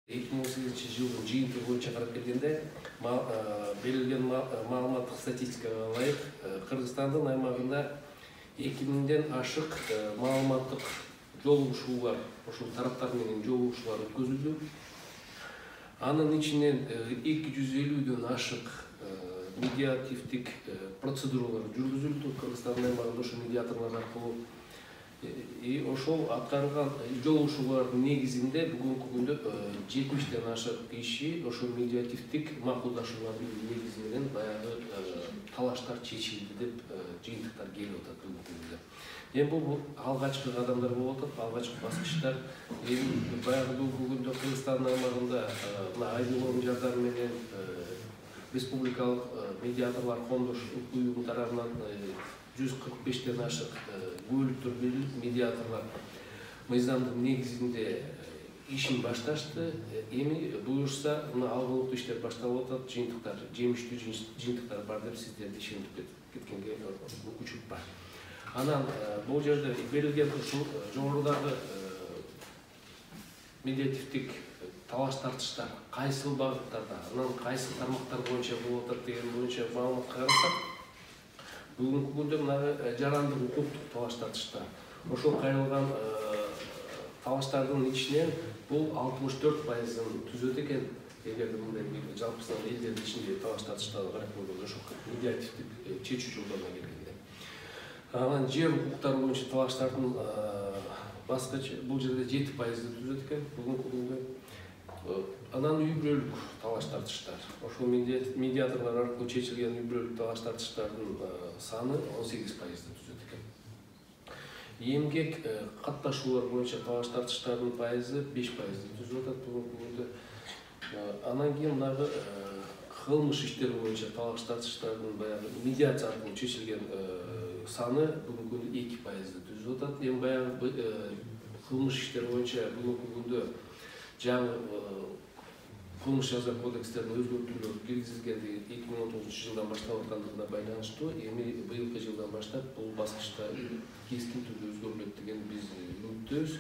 2018 жылдын жыйынтыгы боюнча карап келгенде берилген маалыматтык статистикага ылайык Кыргызстандын аймагында 2000ден ашык маалыматтык жолугушуулар, ошол тараптар менен жолугушуулар өткөзүлдү. Анын ичинен 250дөн ашык медиативдик процедуралар жүргүзүлдү Кыргызстандын аймагында ошо медиаторлор аркылуу. Ошол аткарылган жолугушуулардын негизинде бүгүнкү күндө 70ден ашык киши ошол медиативдик макулдашуулардын негизи менен баягы талаштар чечилди деп жыйынтыктар келип атат бүгүнкү күндө. Эми бул алгачкы кадамдар болуп атат, алгачкы баскычтар. Баягы бүгүнкү күндө Кыргызстандын аймагында мына Айдылоонун жардамы менен республикалык медиаторлор коомдошчулук уюму тарабынан 145ден ашык бөлүктөр берилип, медиаторлор мыйзамдын негизинде ишин башташты. Эми буюрса, мына алгылыктуу иштер башталып атат, жыйынтыктар, жемиштүү жыйынтыктар бар деп сиздерди ишендирип кеткенге үчүн бар. Анан бул жерде берилген ушул жогорудагы медиативдик талаш тартыштар кайсыл багыттарда, анан кайсы тармактар боюнча болуп атат деген боюнча маалыматка карасак, бүгүнкү күндө мына жарандык укуктук талаш тартыштар. Ошол кайрылган талаштардын ичинен бул 64%-ын түзөт экен. Эгерде мындай жалпысынан элдердин ичинде талаш тартыштарды карап көргөндө ошол медиативдик чечүү жолдоруна келгенде. Анан жер укуктары боюнча талаштардын баскыч бул жерде 7%-ды түзөт экен бүгүнкү күндө. Анан үй бүлөлүк талаш тартыштар. Ошол медиаторлор аркылуу чечилген үй бүлөлүк талаш тартыштардын саны 18%-ды түзөт экен. Эмгек катташуулар боюнча талаш тартыштардын пайызы 5%-ды түзүп атат бүгүнкү күндө. Анан кийин мынагы кылмыш иштери боюнча талаш тартыштардын баягы медиация аркылуу чечилген саны бүгүнкү күндө 2%-ды түзүп атат. Эми баягы кылмыш иштери боюнча бүгүнкү күндө жаңы кылмыш жаза кодекстерине өзгөртүүлөр киргизилгенди 2019 жылдан баштап аткандыгына байланыштуу. Эми быйылкы жылдан баштап бул баскычта кескин түрдө өзгөрүлөт деген биз үмүттөбүз.